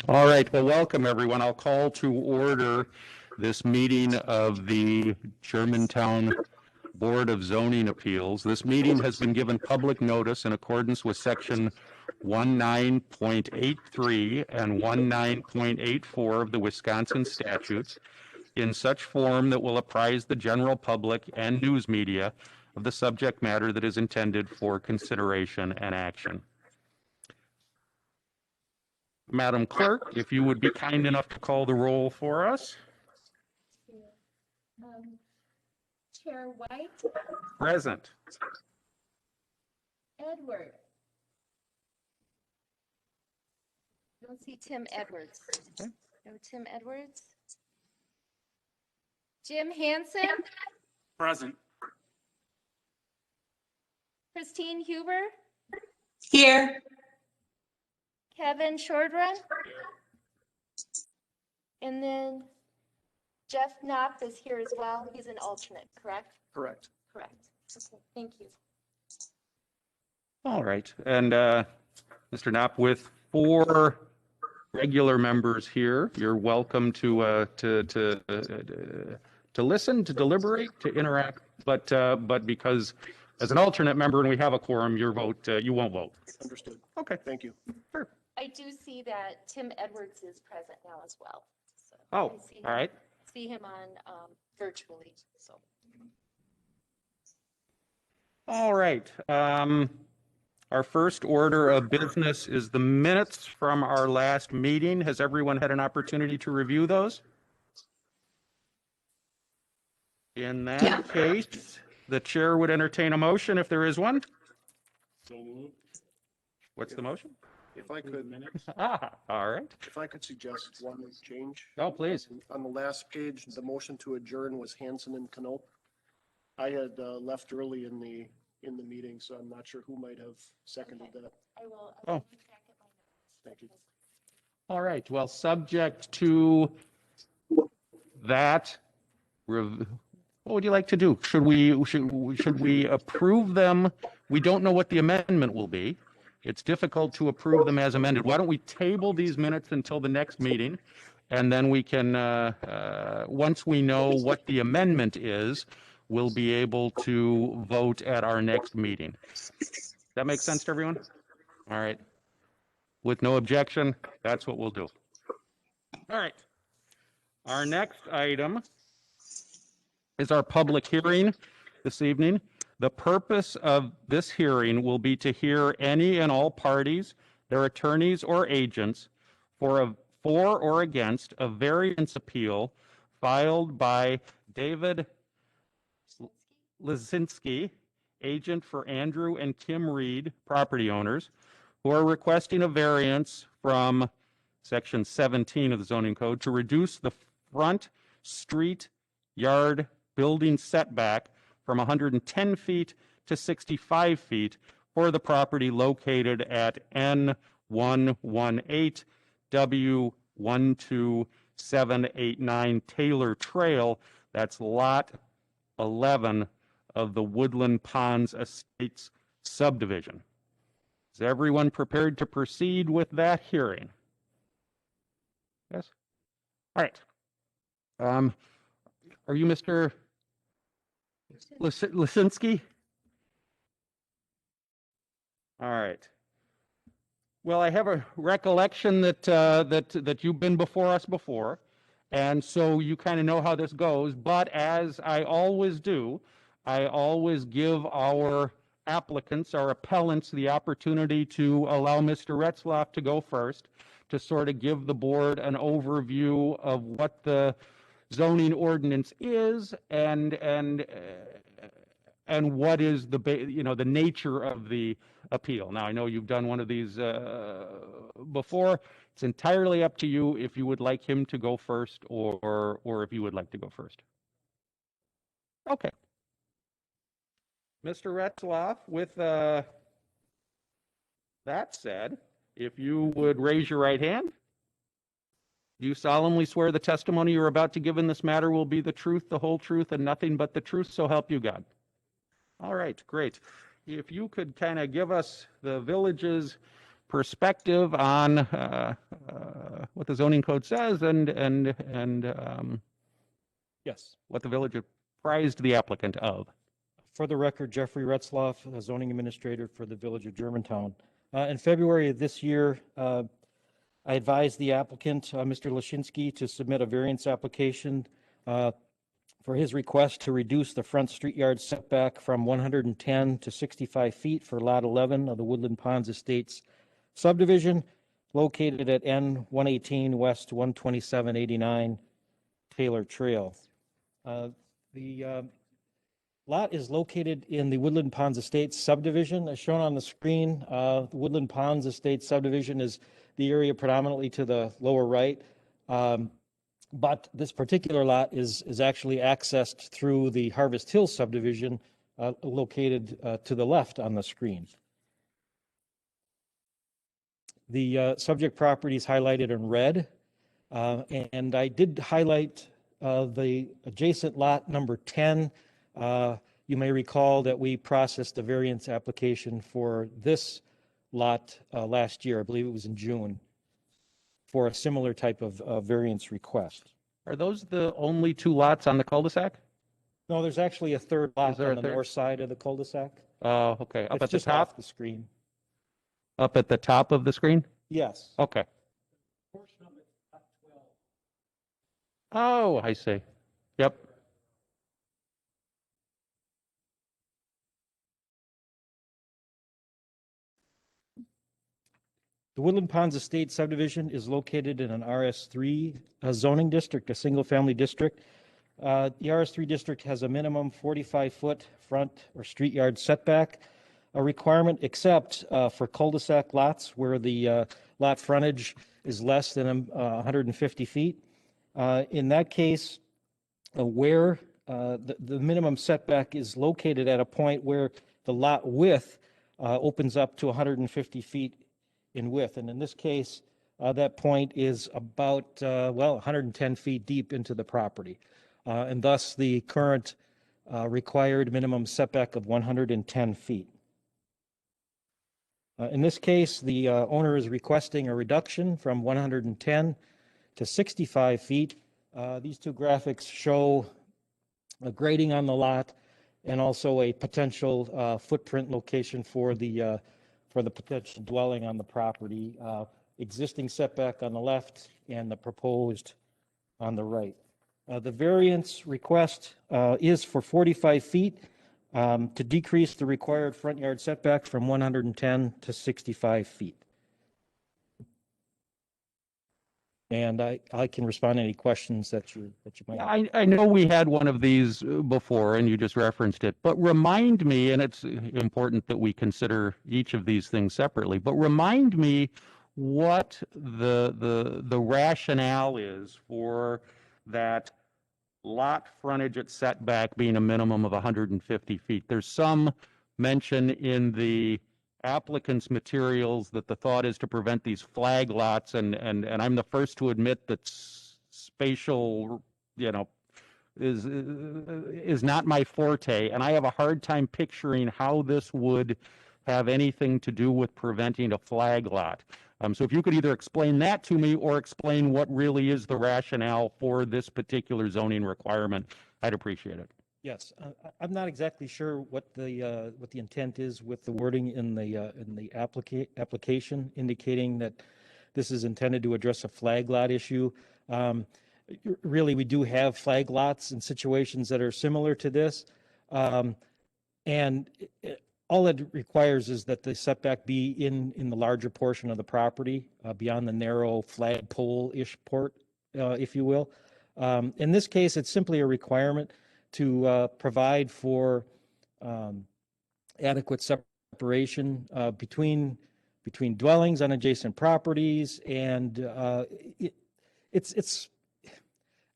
All right, well, welcome everyone. I'll call to order this meeting of the Germantown Board of Zoning Appeals. This meeting has been given public notice in accordance with section 19.83 and 19.84 of the Wisconsin statutes in such form that will apprise the general public and news media of the subject matter that is intended for consideration and action. Madam Clerk, if you would be kind enough to call the roll for us. Chair White. Present. Edward. Don't see Tim Edwards. Okay. No Tim Edwards. Jim Hansen. Present. Christine Huber. Here. Kevin Shordrun. And then Jeff Knopf is here as well. He's an alternate, correct? Correct. Correct. Okay, thank you. All right, and Mr. Knapp, with 4 regular members here, you're welcome to listen, to deliberate, to interact, but because as an alternate member and we have a quorum, your vote, you won't vote. Understood. Okay. Thank you. Sure. I do see that Tim Edwards is present now as well. So Oh, I see him, all right. see him on virtually, so. All right. Our first order of business is the minutes from our last meeting. Has everyone had an opportunity to review those? In that case, the chair would entertain a motion if there is one. So moved. What's the motion? If I could, All right. if I could suggest one change. Oh, please. On the last page, the motion to adjourn was Hanson and Knope. I had left early in the meeting, so I'm not sure who might have seconded that. I will. Oh. Look back at my notes. Thank you. All right. Well, subject to that, what would you like to do? Should we approve them? We don't know what the amendment will be. It's difficult to approve them as amended. Why don't we table these minutes until the next meeting? And then we can, once we know what the amendment is, we'll be able to vote at our next meeting. That makes sense to everyone? All right. With no objection, that's what we'll do. All right. Our next item is our public hearing this evening. The purpose of this hearing will be to hear any and all parties, their attorneys or agents, for or against a variance appeal filed by David Lisinski, agent for Andrew and Kim Reed, property owners, who are requesting a variance from Section 17 of the zoning code to reduce the front street yard building setback from 110 feet to 65 feet for the property located at N118 W12789 Taylor Trail. That's lot 11 of the Woodland Ponds Estates subdivision. Is everyone prepared to proceed with that hearing? Yes? All right. Are you Mr. Lisinski? All right. Well, I have a recollection that you've been before us before, and so you kind of know how this goes. But as I always do, I always give our applicants, our appellants, the opportunity to allow Mr. Retzlaff to go first to sort of give the board an overview of what the zoning ordinance is and what is the nature of the appeal. Now, I know you've done one of these before. It's entirely up to you if you would like him to go first or if you would like to go first. Okay. Mr. Retzlaff, with that said, if you would raise your right hand. Do you solemnly swear the testimony you're about to give in this matter will be the truth, the whole truth, and nothing but the truth, so help you God? All right, great. If you could kind of give us the village's perspective on what the zoning code says and Yes. what the village apprised the applicant of. For the record, Jeffrey Retzloff, zoning administrator for the Village of Germantown. In February of this year, I advised the applicant, Mr. Lashinsky, to submit a variance application for his request to reduce the front street yard setback from 110 to 65 feet for Lot 11 of the Woodland Ponds Estates subdivision located at N 118 West 12789 Taylor Trail. The lot is located in the Woodland Ponds Estates subdivision, as shown on the screen. The Woodland Ponds Estates subdivision is the area predominantly to the lower right. But this particular lot is actually accessed through the Harvest Hill subdivision located to the left on the screen. The subject property is highlighted in red. And I did highlight the adjacent lot number 10. You may recall that we processed a variance application for this lot last year. I believe it was in June, for a similar type of variance request. Are those the only two lots on the cul-de-sac? No, there's actually a third lot there on a the third? north side of the cul-de-sac. Oh, okay. Up It's at the just off top? the screen. Up at the top of the screen? Yes. Okay. Oh, I see. Yep. The Woodland Ponds Estate subdivision is located in an RS3 zoning district, a single-family district. The RS3 district has a minimum 45-foot front or street yard setback a requirement, except for cul-de-sac lots where the lot frontage is less than 150 feet. In that case, where the minimum setback is located at a point where the lot width opens up to 150 feet in width. And in this case, that point is about, 110 feet deep into the property. And thus the current required minimum setback of 110 feet. In this case, the owner is requesting a reduction from 110 to 65 feet. These two graphics show a grading on the lot and also a potential footprint location for the potential dwelling on the property. Existing setback on the left and the proposed on the right. The variance request is for 45 feet to decrease the required front yard setback from 110 to 65 feet. And I can respond to any questions that you might have. I know we had one of these before and you just referenced it, but remind me, and it's important that we consider each of these things separately, but remind me what the rationale is for that lot frontage at setback being a minimum of 150 feet. There's some mention in the applicant's materials that the thought is to prevent these flag lots, and I'm the first to admit that spatial, is not my forte, and I have a hard time picturing how this would have anything to do with preventing a flag lot. So if you could either explain that to me or explain what really is the rationale for this particular zoning requirement, I'd appreciate it. Yes, I'm not exactly sure what the intent is with the wording in the application indicating that this is intended to address a flag lot issue. Really, we do have flag lots in situations that are similar to this, and all it requires is that the setback be in the larger portion of the property, beyond the narrow flagpole-ish port, if you will. In this case, it's simply a requirement to provide for adequate separation between dwellings on adjacent properties, and it's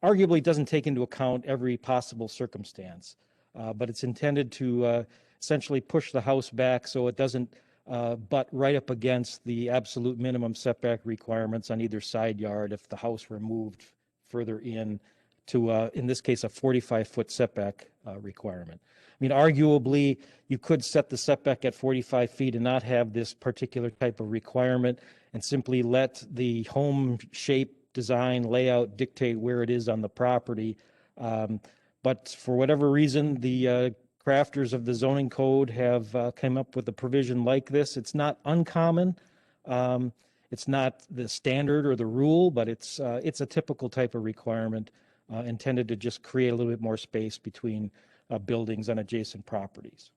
arguably doesn't take into account every possible circumstance, but it's intended to essentially push the house back so it doesn't butt right up against the absolute minimum setback requirements on either side yard if the house were moved further in to, in this case, a 45-foot setback requirement. I mean, arguably, you could set the setback at 45 feet and not have this particular type of requirement, and simply let the home shape, design, layout dictate where it is on the property. But for whatever reason, the crafters of the zoning code have come up with a provision like this. It's not uncommon. It's not the standard or the rule, but it's a typical type of requirement intended to just create a little bit more space between buildings on adjacent properties.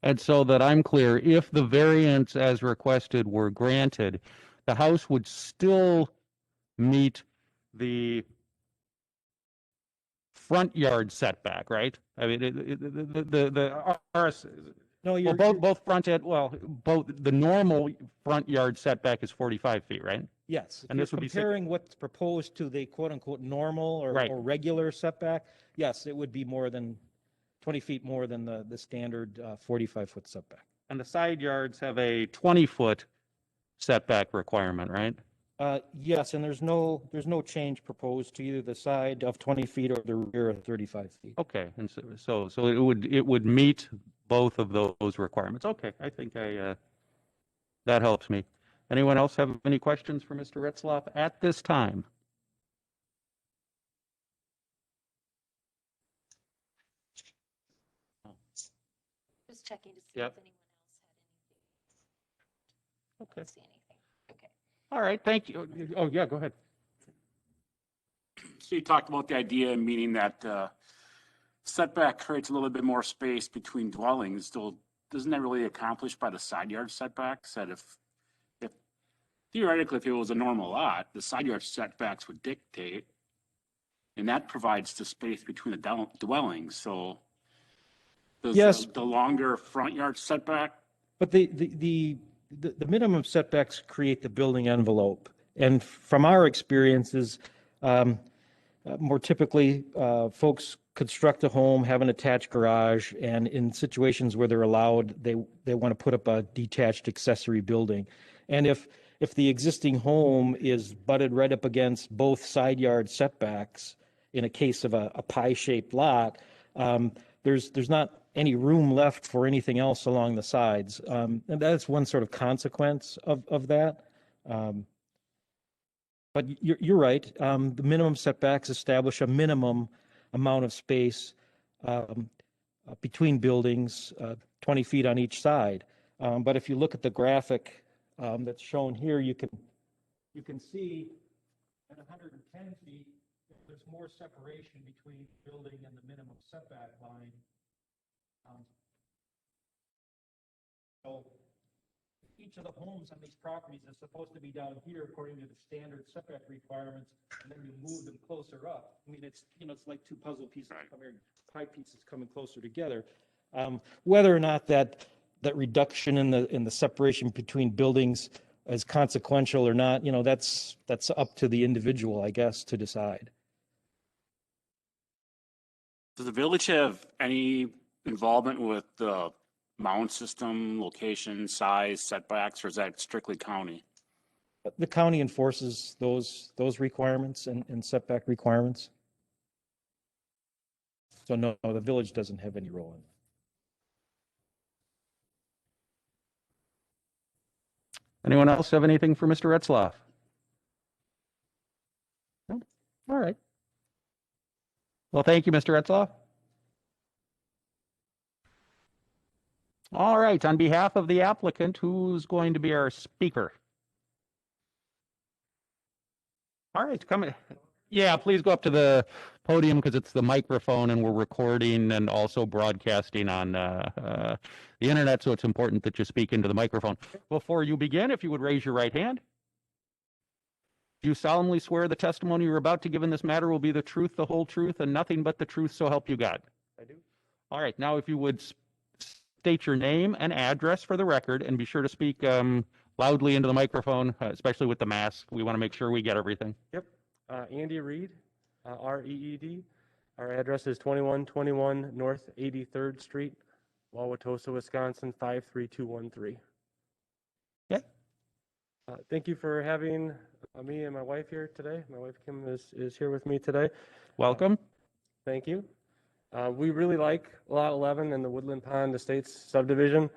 And so that I'm clear, if the variance as requested were granted, the house would still meet the front yard setback, right? I mean, the RS, No, well, you're both front and, well, both, the normal front yard setback is 45 feet, right? yes. If And you're this would be comparing what's proposed to the quote unquote normal or, Right. or regular setback, yes, it would be more than 20 feet more than the standard 45-foot setback. And the side yards have a 20-foot setback requirement, right? Yes, and there's no change proposed to either the side of 20 feet or the rear of 35 feet. Okay, and so it would meet both of those requirements. Okay, I think that helps me. Anyone else have any questions for Mr. Retzloff at this time? Just checking to see Yep. if anyone else had anything. Okay. Don't see anything. Okay. All right, thank you. Oh, yeah, go ahead. So you talked about the idea, meaning that setback creates a little bit more space between dwellings. Still, isn't that really accomplished by the side yard setbacks? That if theoretically, if it was a normal lot, the side yard setbacks would dictate, and that provides the space between the dwellings. So does Yes. the longer front yard setback? But the minimum setbacks create the building envelope. And from our experiences, more typically, folks construct a home, have an attached garage, and in situations where they're allowed, they want to put up a detached accessory building. And if the existing home is butted right up against both side yard setbacks, in a case of a pie-shaped lot, there's not any room left for anything else along the sides. And that's one sort of consequence of that. But you're right. The minimum setbacks establish a minimum amount of space between buildings, 20 feet on each side. But if you look at the graphic that's shown here, you can see at 110 feet, there's more separation between building and the minimum setback line. So each of the homes on these properties is supposed to be down here according to the standard setback requirements, and then you move them closer up. I mean, it's like two puzzle pieces coming, pie pieces coming closer together. Whether or not that reduction in the separation between buildings is consequential or not, that's up to the individual, I guess, to decide. Does the village have any involvement with the mound system, location, size, setbacks, or is that strictly county? The county enforces those requirements and setback requirements. So no, the village doesn't have any role in it. Anyone else have anything for Mr. Retzloff? No? All right. Well, thank you, Mr. Retzloff. All right, on behalf of the applicant, who's going to be our speaker? All right, come in. Yeah, please go up to the podium because it's the microphone and we're recording and also broadcasting on the internet, so it's important that you speak into the microphone. Before you begin, if you would raise your right hand. Do you solemnly swear the testimony you're about to give in this matter will be the truth, the whole truth, and nothing but the truth, so help you God? I do. All right, now if you would state your name and address for the record and be sure to speak loudly into the microphone, especially with the mask. We want to make sure we get everything. Yep. Andy Reed, R-E-E-D. Our address is 2121 North 83rd Street, Wauwatosa, Wisconsin, 53213. Okay. Thank you for having me and my wife here today. My wife Kim is here with me today. Welcome. Thank you. We really like Lot 11 and the Woodland Pond Estates subdivision.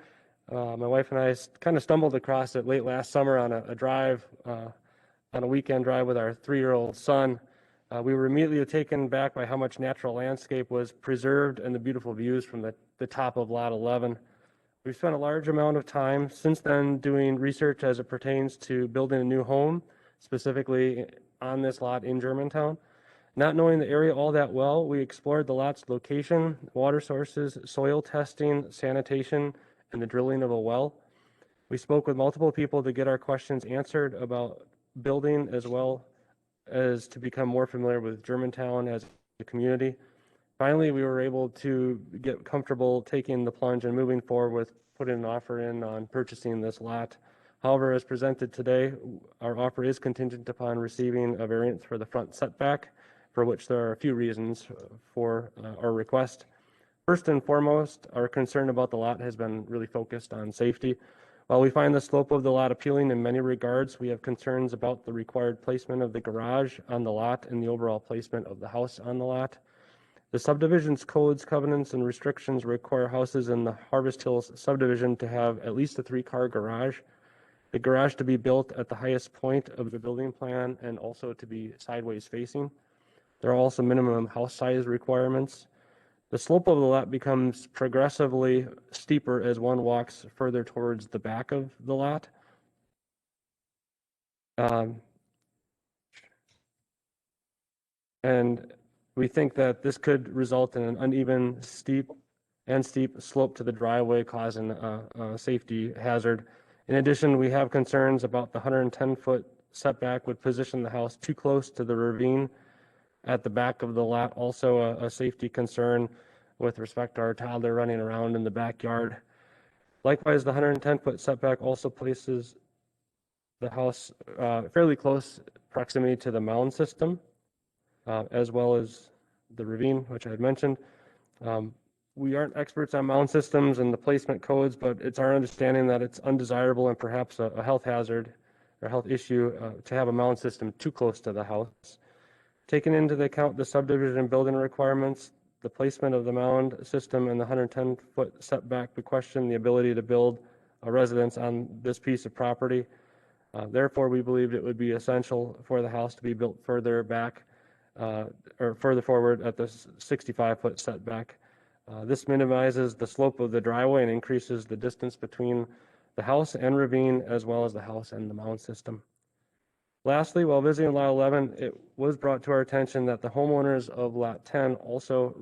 My wife and I kind of stumbled across it late last summer on a drive, on a weekend drive with our 3-year-old son. We were immediately taken back by how much natural landscape was preserved and the beautiful views from the top of Lot 11. We've spent a large amount of time since then doing research as it pertains to building a new home, specifically on this lot in Germantown. Not knowing the area all that well, we explored the lot's location, water sources, soil testing, sanitation, and the drilling of a well. We spoke with multiple people to get our questions answered about building, as well as to become more familiar with Germantown as a community. Finally, we were able to get comfortable taking the plunge and moving forward with putting an offer in on purchasing this lot. However, as presented today, our offer is contingent upon receiving a variance for the front setback, for which there are a few reasons for our request. First and foremost, our concern about the lot has been really focused on safety. While we find the slope of the lot appealing in many regards, we have concerns about the required placement of the garage on the lot and the overall placement of the house on the lot. The subdivision's codes, covenants, and restrictions require houses in the Harvest Hills subdivision to have at least a 3-car garage. The garage to be built at the highest point of the building plan and also to be sideways facing. There are also minimum house size requirements. The slope of the lot becomes progressively steeper as one walks further towards the back of the lot. And we think that this could result in an uneven, steep slope to the driveway, causing a safety hazard. In addition, we have concerns about the 110-foot setback would position the house too close to the ravine at the back of the lot, also a safety concern with respect to our toddler running around in the backyard. Likewise, the 110-foot setback also places the house fairly close proximity to the mound system, as well as the ravine, which I had mentioned. We aren't experts on mound systems and the placement codes, but it's our understanding that it's undesirable and perhaps a health hazard or health issue to have a mound system too close to the house. Taking into account the subdivision building requirements, the placement of the mound system and the 110-foot setback, we question the ability to build a residence on this piece of property. Therefore, we believed it would be essential for the house to be built further back or further forward at the 65-foot setback. This minimizes the slope of the driveway and increases the distance between the house and ravine, as well as the house and the mound system. Lastly, while visiting Lot 11, it was brought to our attention that the homeowners of Lot 10 also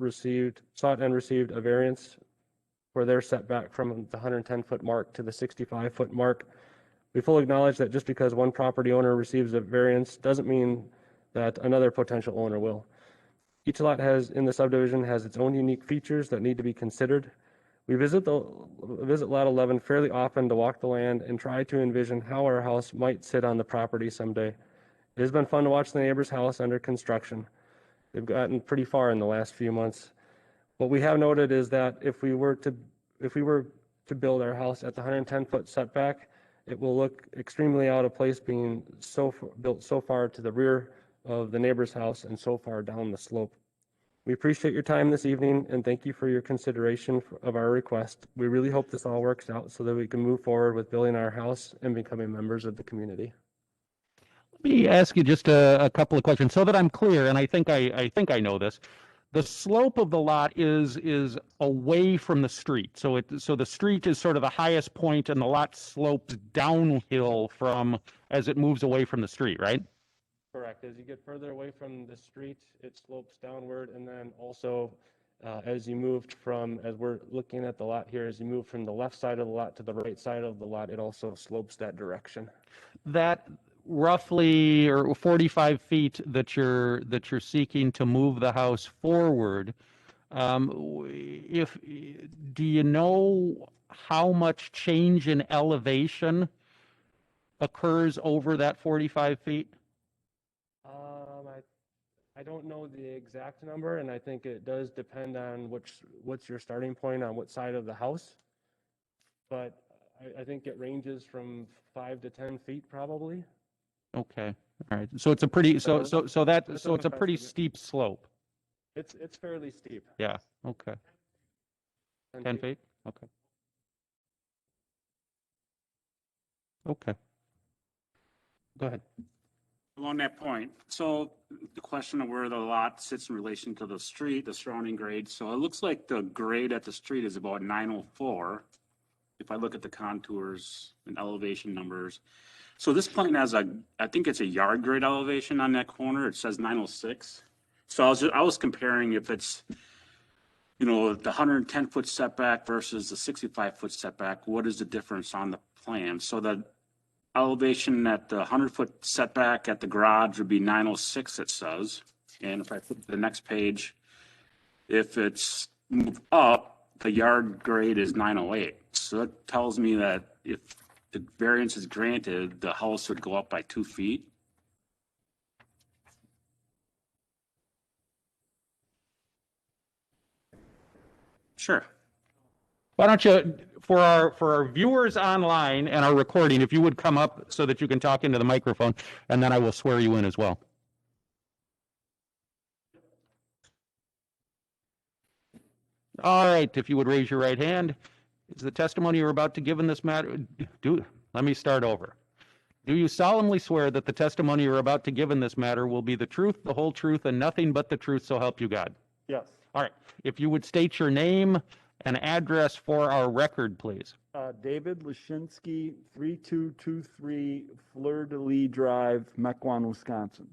sought and received a variance for their setback from the 110-foot mark to the 65-foot mark. We fully acknowledge that just because one property owner receives a variance doesn't mean that another potential owner will. Each lot in the subdivision has its own unique features that need to be considered. We visit Lot 11 fairly often to walk the land and try to envision how our house might sit on the property someday. It has been fun to watch the neighbor's house under construction. They've gotten pretty far in the last few months. What we have noted is that if we were to build our house at the 110-foot setback, it will look extremely out of place being built so far to the rear of the neighbor's house and so far down the slope. We appreciate your time this evening and thank you for your consideration of our request. We really hope this all works out so that we can move forward with building our house and becoming members of the community. Let me ask you just a couple of questions so that I'm clear, and I think I know this. The slope of the lot is away from the street. So the street is sort of the highest point and the lot slopes downhill as it moves away from the street, right? Correct. As you get further away from the street, it slopes downward, and then also as we're looking at the lot here, as you move from the left side of the lot to the right side of the lot, it also slopes that direction. That roughly or 45 feet that you're seeking to move the house forward, do you know how much change in elevation occurs over that 45 feet? I don't know the exact number, and I think it does depend on what's your starting point on what side of the house. But I think it ranges from 5 to 10 feet probably. Okay, all right. So it's a pretty it's a pretty steep slope. It's fairly steep. Yeah. Okay. 10 feet. Okay. Okay. Go ahead. Along that point, so the question of where the lot sits in relation to the street, the surrounding grade, so it looks like the grade at the street is about 904. If I look at the contours and elevation numbers. So this plan has I think it's a yard grade elevation on that corner. It says 906. So I was comparing if it's, the 110-foot setback versus the 65-foot setback, what is the difference on the plan? So the elevation at the 100-foot setback at the garage would be 906, it says. And if I flip to the next page, if it's moved up, the yard grade is 908. So that tells me that if the variance is granted, the house would go up by 2 feet. Sure. Why don't you, for our viewers online and our recording, if you would come up so that you can talk into the microphone, and then I will swear you in as well. All right, if you would raise your right hand. Is the testimony you're about to give in this matter, let me start over. Do you solemnly swear that the testimony you're about to give in this matter will be the truth, the whole truth, and nothing but the truth, so help you God? Yes. All right, if you would state your name and address for our record, please. David Lashinsky, 3223 Fleur de Lis Drive, Mequon, Wisconsin.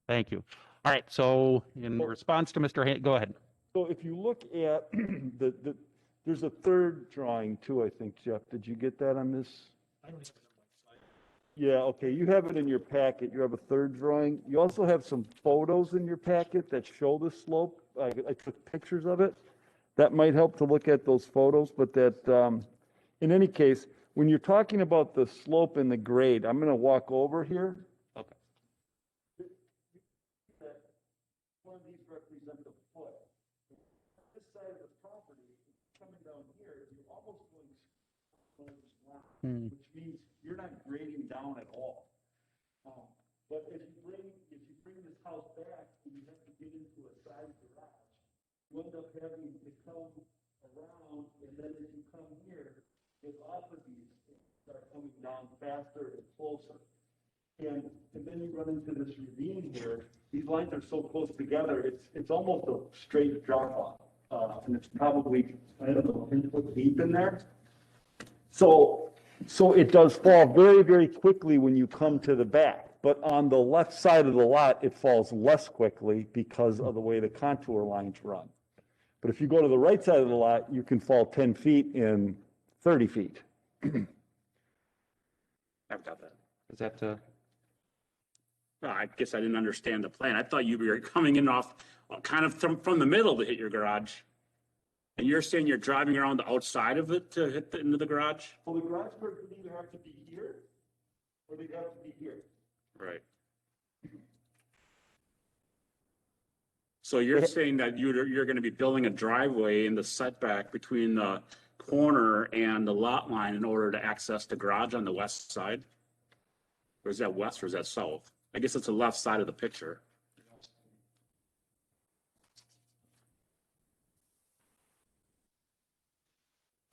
Thank you. All right, so in response to Mr. Go ahead. So if you look at there's a third drawing too, I think, Jeff. Did you get that on this? I don't even know. Yeah, okay. You have it in your packet. You have a third drawing. You also have some photos in your packet that show the slope. I took pictures of it. That might help to look at those photos, but that, in any case, when you're talking about the slope and the grade, I'm going to walk over here. Okay. One of these represent the foot. This side of the property, coming down here, you're almost going which means you're not grading down at all. But if you bring this house back, and you have to get into a side garage, you end up having to come around, and then as you come here, get off of these things, start coming down faster and closer. And then you run into this ravine here. These lines are so close together, it's almost a straight drop off. And it's probably, I don't know, 10 foot deep in there. So it does fall very, very quickly when you come to the back. But on the left side of the lot, it falls less quickly because of the way the contour lines run. But if you go to the right side of the lot, you can fall 10 feet in 30 feet. I've got that. Is that, Well, I guess I didn't understand the plan. I thought you were coming in off kind of from the middle to hit your garage. And you're saying you're driving around the outside of it to hit into the garage? Well, the garage door could either have to be here or they have to be here. Right. So you're saying that you're going to be building a driveway in the setback between the corner and the lot line in order to access the garage on the west side? Or is that west or is that south? I guess it's the left side of the picture.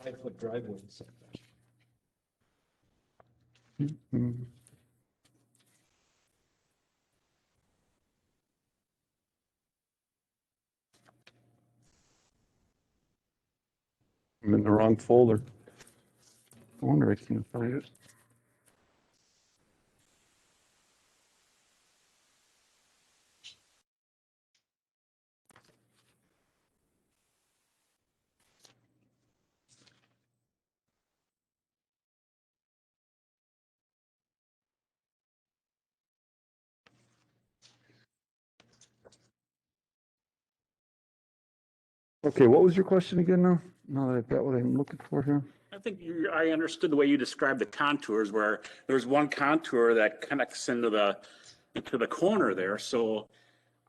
Five-foot driveway setback. I'm in the wrong folder. I wonder if I can find it. Okay, what was your question again now? Now that I've got what I'm looking for here. I think I understood the way you described the contours where there's one contour that connects into the corner there. So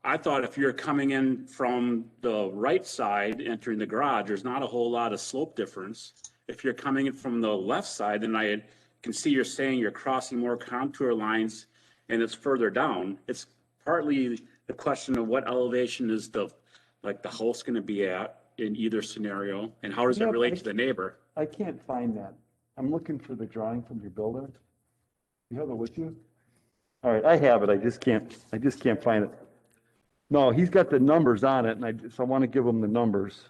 I thought if you're coming in from the right side, entering the garage, there's not a whole lot of slope difference. If you're coming in from the left side, then I can see you're saying you're crossing more contour lines and it's further down. It's partly the question of what elevation is the house going to be at in either scenario, and how does it relate to the neighbor? I can't find that. I'm looking for the drawing from your builder. You have it with you? All right, I have it. I just can't find it. No, he's got the numbers on it, and I want to give him the numbers.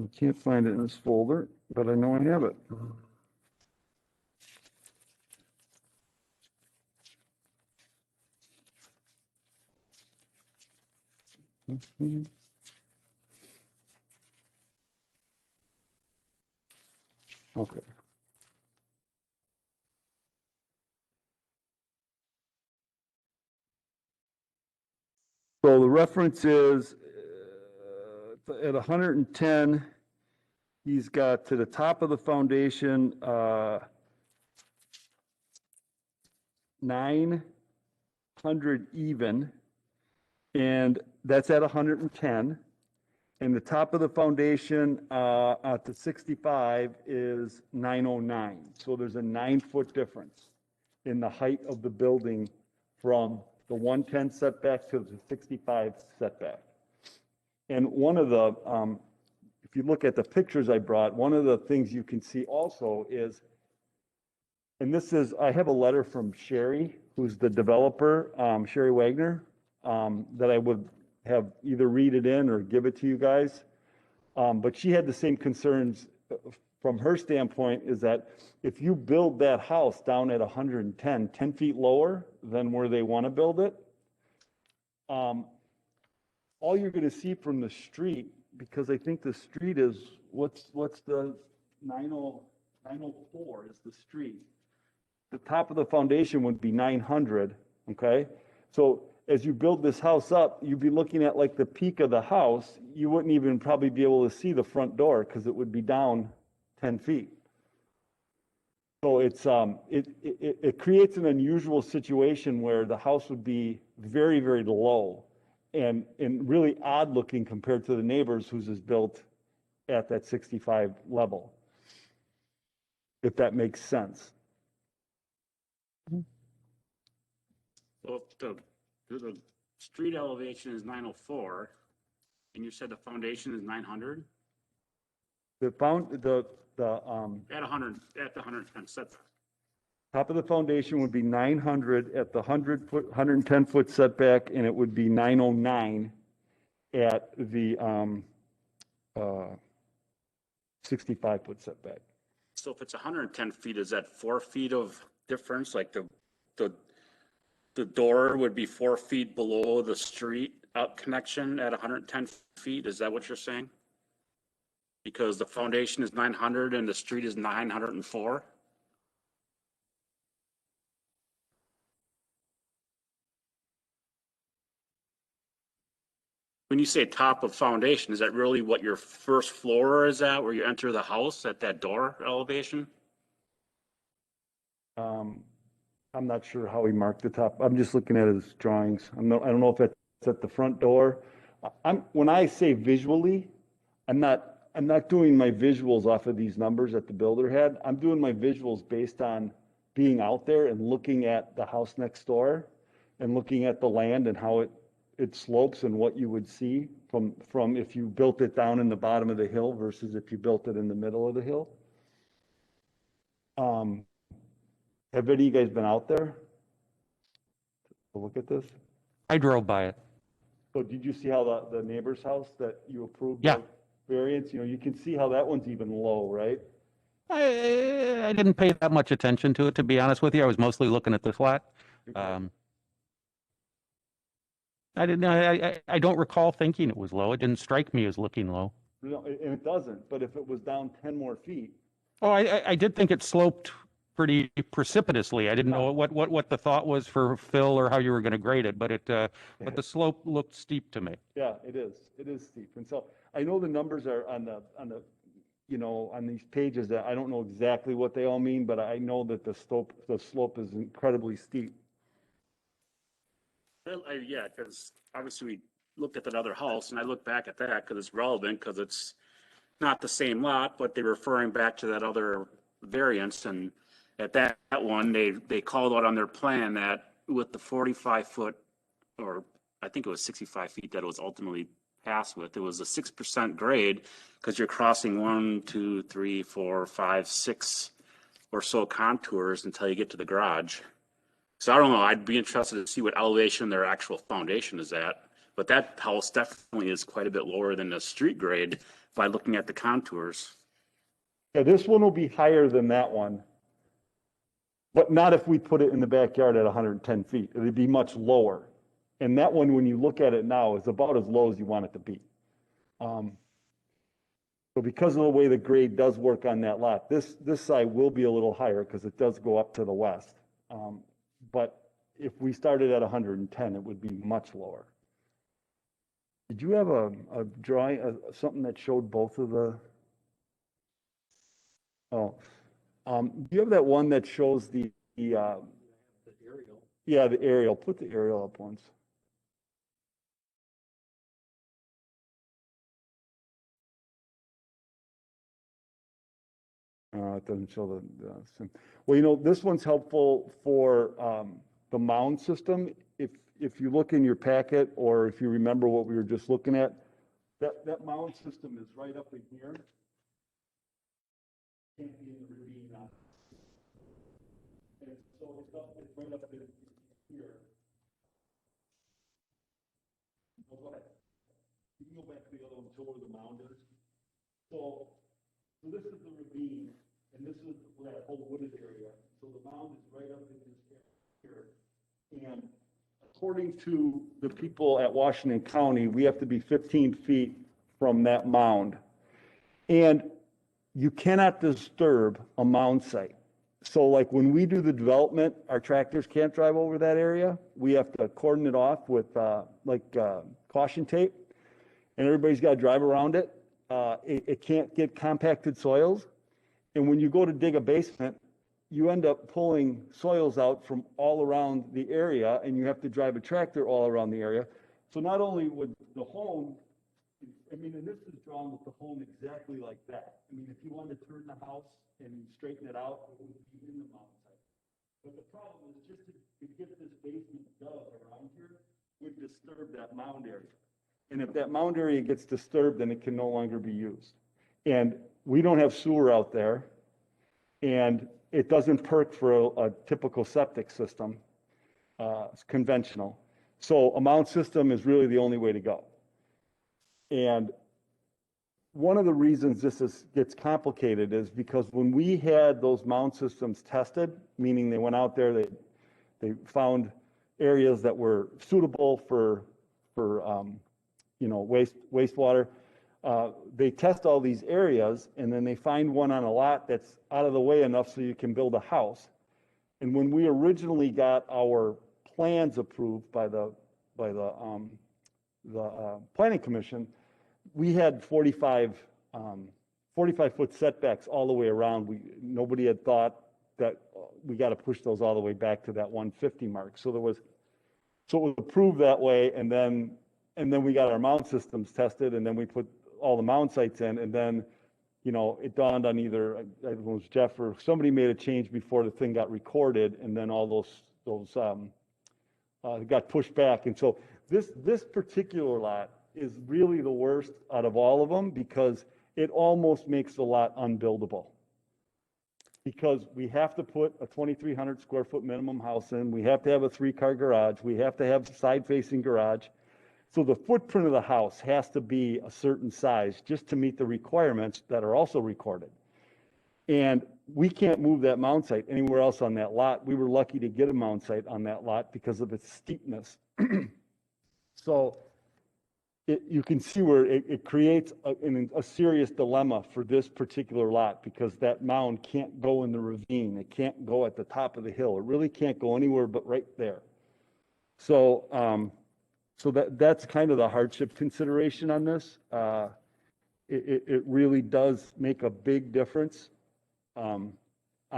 I can't find it in this folder, but I know I have it. Okay. So the reference is at 110, he's got to the top of the foundation, 900 even, and that's at 110. And the top of the foundation at the 65 is 909. So there's a 9-foot difference in the height of the building from the 110 setback to the 65 setback. And one of the, if you look at the pictures I brought, one of the things you can see also is, and this is, I have a letter from Sherry, who's the developer, Sherry Wagner, that I would have either read it in or give it to you guys. But she had the same concerns from her standpoint, is that if you build that house down at 110, 10 feet lower than where they want to build it, all you're going to see from the street, because I think the street is, what's the 904 is the street. The top of the foundation would be 900, okay? So as you build this house up, you'd be looking at like the peak of the house. You wouldn't even probably be able to see the front door because it would be down 10 feet. So it's, it creates an unusual situation where the house would be very, very low and really odd looking compared to the neighbors whose is built at that 65 level, if that makes sense. So if the street elevation is 904, and you said the foundation is 900? The At 100, at the 110 setback. top of the foundation would be 900 at the 100-foot, 110-foot setback, and it would be 909 at the 65-foot setback. So if it's 110 feet, is that 4 feet of difference? Like the door would be 4 feet below the street out connection at 110 feet? Is that what you're saying? Because the foundation is 900 and the street is 904? When you say top of foundation, is that really what your first floor is at, where you enter the house at that door elevation? I'm not sure how he marked the top. I'm just looking at his drawings. I don't know if it's at the front door. When I say visually, I'm not doing my visuals off of these numbers that the builder had. I'm doing my visuals based on being out there and looking at the house next door and looking at the land and how it slopes and what you would see from if you built it down in the bottom of the hill versus if you built it in the middle of the hill. Have any of you guys been out there to look at this? I drove by it. So did you see how the neighbor's house that you approved? Yeah. the Variance, you can see how that one's even low, right? I didn't pay that much attention to it, to be honest with you. I was mostly looking at this lot. I don't recall thinking it was low. It didn't strike me as looking low. No, and it doesn't, but if it was down 10 more feet, Oh, I did think it sloped pretty precipitously. I didn't know what the thought was for fill or how you were going to grade it, but but the slope looked steep to me. yeah, it is steep. And so I know the numbers are on the on these pages that I don't know exactly what they all mean, but I know that the slope is incredibly steep. Well, yeah, because obviously we looked at that other house, and I look back at that because it's relevant, because it's not the same lot, but they're referring back to that other variance, and at that one, they called out on their plan that with the 45-foot, or I think it was 65 feet that it was ultimately passed with, it was a 6% grade, because you're crossing 1, 2, 3, 4, 5, 6 or so contours until you get to the garage. So I don't know, I'd be interested to see what elevation their actual foundation is at. But that house definitely is quite a bit lower than the street grade by looking at the contours. Yeah, this one will be higher than that one. But not if we put it in the backyard at 110 feet. It'd be much lower. And that one, when you look at it now, is about as low as you want it to be. So because of the way the grade does work on that lot, this side will be a little higher because it does go up to the west. But if we started at 110, it would be much lower. Did you have a drawing, something that showed both of the? Oh, do you have that one that shows the aerial? Yeah, the aerial. Put the aerial up once. It doesn't show the. Well, you know, this one's helpful for the mound system. If you look in your packet, or if you remember what we were just looking at, that mound system is right up in here. Can't be in the ravine now. And so it's right up in here. Oh, go ahead. You can go back to the other one, show where the mound is. So this is the ravine, and this is that whole wooded area. So the mound is right up in this area here. And according to the people at Washington County, we have to be 15 feet from that mound. And you cannot disturb a mound site. So like when we do the development, our tractors can't drive over that area. We have to cordon it off with caution tape, and everybody's got to drive around it. It can't get compacted soils. And when you go to dig a basement, you end up pulling soils out from all around the area, and you have to drive a tractor all around the area. So not only would the home, I mean, and this is drawn with the home exactly like that. I mean, if you wanted to turn the house and straighten it out, it would be in the mound site. But the problem is just to get this basement dug around here would disturb that mound area. And if that mound area gets disturbed, then it can no longer be used. And we don't have sewer out there, and it doesn't perk for a typical septic system. It's conventional. So a mound system is really the only way to go. And one of the reasons this gets complicated is because when we had those mound systems tested, meaning they went out there, they found areas that were suitable for wastewater. They test all these areas, and then they find one on a lot that's out of the way enough so you can build a house. And when we originally got our plans approved by the planning commission, we had 45 foot setbacks all the way around. Nobody had thought that we got to push those all the way back to that 150 mark. So it was approved that way, and then we got our mound systems tested, and then we put all the mound sites in, and then, it dawned on either, I don't know, it was Jeff or somebody made a change before the thing got recorded, and then all those got pushed back. And so this particular lot is really the worst out of all of them, because it almost makes the lot unbuildable. Because we have to put a 2,300 square foot minimum house in, we have to have a 3-car garage, we have to have side-facing garage. So the footprint of the house has to be a certain size just to meet the requirements that are also recorded. And we can't move that mound site anywhere else on that lot. We were lucky to get a mound site on that lot because of its steepness. So you can see where it creates a serious dilemma for this particular lot, because that mound can't go in the ravine. It can't go at the top of the hill. It really can't go anywhere but right there. So that's kind of the hardship consideration on this. It really does make a big difference on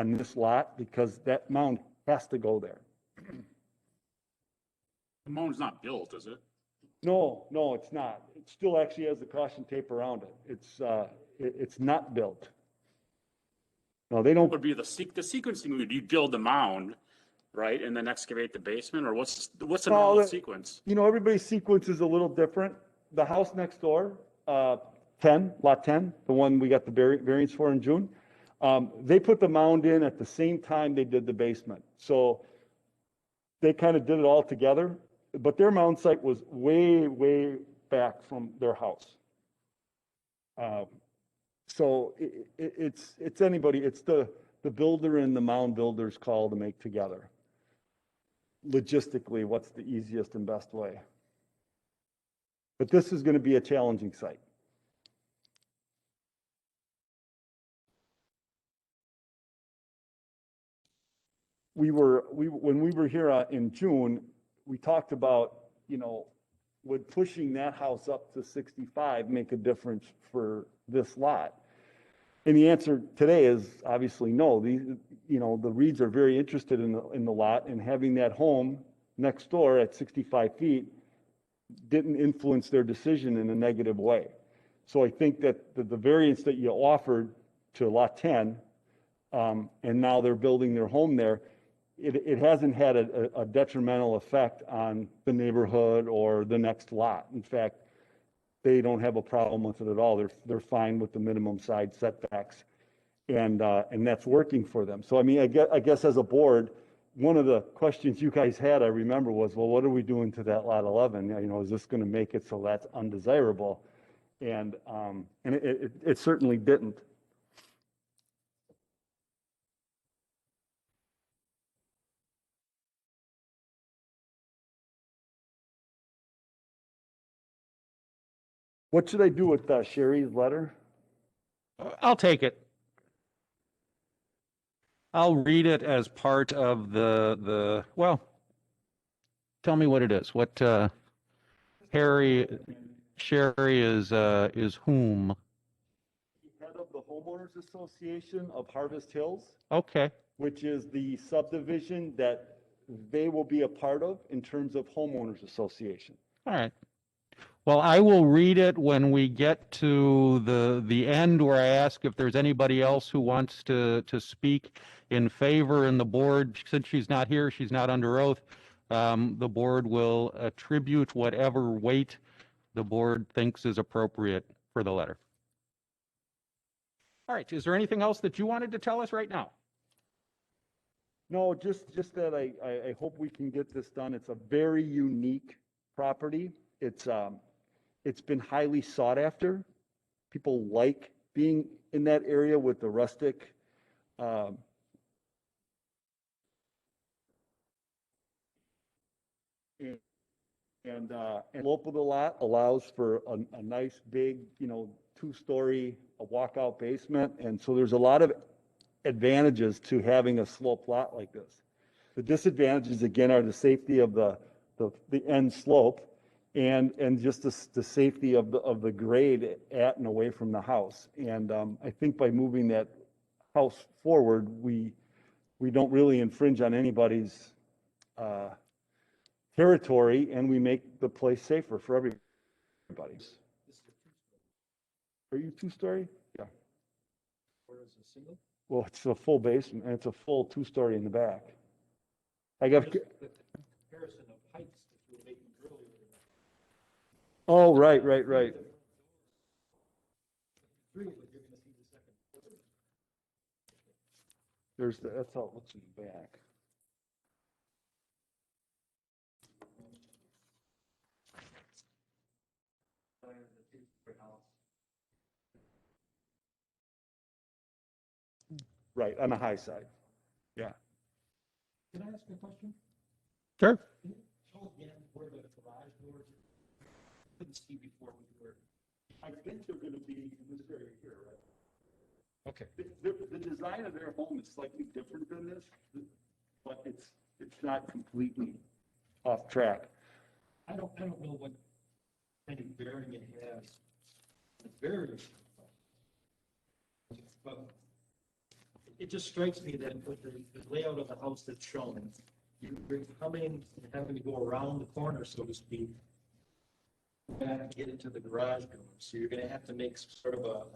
this lot, because that mound has to go there. The mound's not built, is it? No, it's not. It still actually has the caution tape around it. It's not built. No, they don't. Would be the sequencing would you build the mound, right, and then excavate the basement, or what's the normal sequence? Everybody's sequence is a little different. The house next door, lot 10, the one we got the variance for in June, They put the mound in at the same time they did the basement. So they kind of did it all together, but their mound site was way, way back from their house. So it's anybody, it's the builder and the mound builder's call to make together. Logistically, what's the easiest and best way? But this is going to be a challenging site. When we were here in June, we talked about, would pushing that house up to 65 make a difference for this lot? And the answer today is obviously no. The Reeds are very interested in the lot, and having that home next door at 65 feet didn't influence their decision in a negative way. So I think that the variance that you offered to lot 10, and now they're building their home there, it hasn't had a detrimental effect on the neighborhood or the next lot. In fact, they don't have a problem with it at all. They're fine with the minimum side setbacks, and that's working for them. So I mean, I guess as a board, one of the questions you guys had, I remember, was, well, what are we doing to that lot 11? Is this going to make it so that's undesirable? And it certainly didn't. What should I do with Sherry's letter? I'll take it. I'll read it as part of well, tell me what it is. What, Sherry is whom? Head of the Homeowners Association of Harvest Hills, Okay, which is the subdivision that they will be a part of in terms of homeowners association. all right. Well, I will read it when we get to the end where I ask if there's anybody else who wants to speak in favor, and the board, since she's not here, she's not under oath, the board will attribute whatever weight the board thinks is appropriate for the letter. All right, is there anything else that you wanted to tell us right now? No, just that I hope we can get this done. It's a very unique property. It's been highly sought after. People like being in that area with the rustic. And slope of the lot allows for a nice big, 2-story walkout basement. And so there's a lot of advantages to having a sloped lot like this. The disadvantages, again, are the safety of the end slope and just the safety of the grade at and away from the house. And I think by moving that house forward, we don't really infringe on anybody's territory, and we make the place safer for everybody. Are you 2-story? Yeah. Well, it's a full basement, and it's a full 2-story in the back. I got. Comparison of heights that you were making earlier. Oh, right. That's how it looks in the back. Right, on the high side. Yeah. Can I ask a question? Sure. Can you show again where the garage doors are? Couldn't see before we were. I think they're going to be in this area here, right? Okay. The design of their home is slightly different than this, but it's not completely off track. I don't know what kind of bearing it has. It's very, but it just strikes me that with the layout of the house that's shown, you're coming and having to go around the corner, so to speak, back to get into the garage door. So you're going to have to make sort of a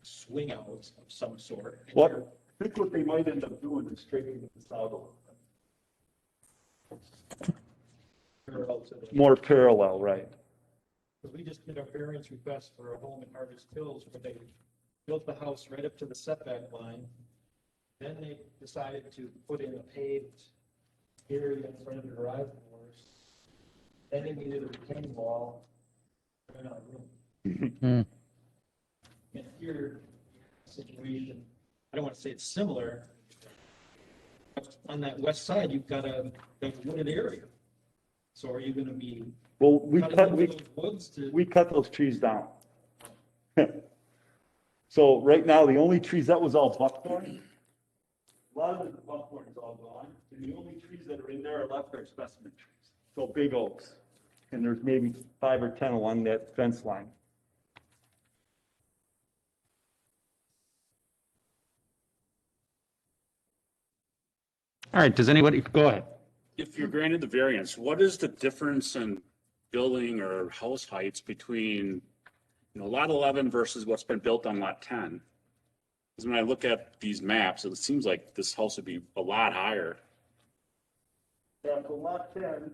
swing out of some sort. And I think what they might end up doing is straightening this out a little bit. parallel to the. More parallel, right? Because we just did a variance request for a home in Harvest Hills where they built the house right up to the setback line, Then they decided to put in a paved area in front of the garage doors. Then they needed a retaining wall. Ran out of room. Hmm. And here, situation, I don't want to say it's similar. On that west side, you've got a wooded area. So are you going to be Well, cutting into those woods to? we cut those trees down. So right now, the only trees, that was all buckthorn. A lot of the buckthorn is all gone, and the only trees that are in there are left are specimen trees. So big oaks, and there's maybe 5 or 10 along that fence line. All right, does anybody, go ahead. If you're granted the variance, what is the difference in building or house heights between, lot 11 versus what's been built on lot 10? Because when I look at these maps, it seems like this house would be a lot higher. Yeah, so lot 10,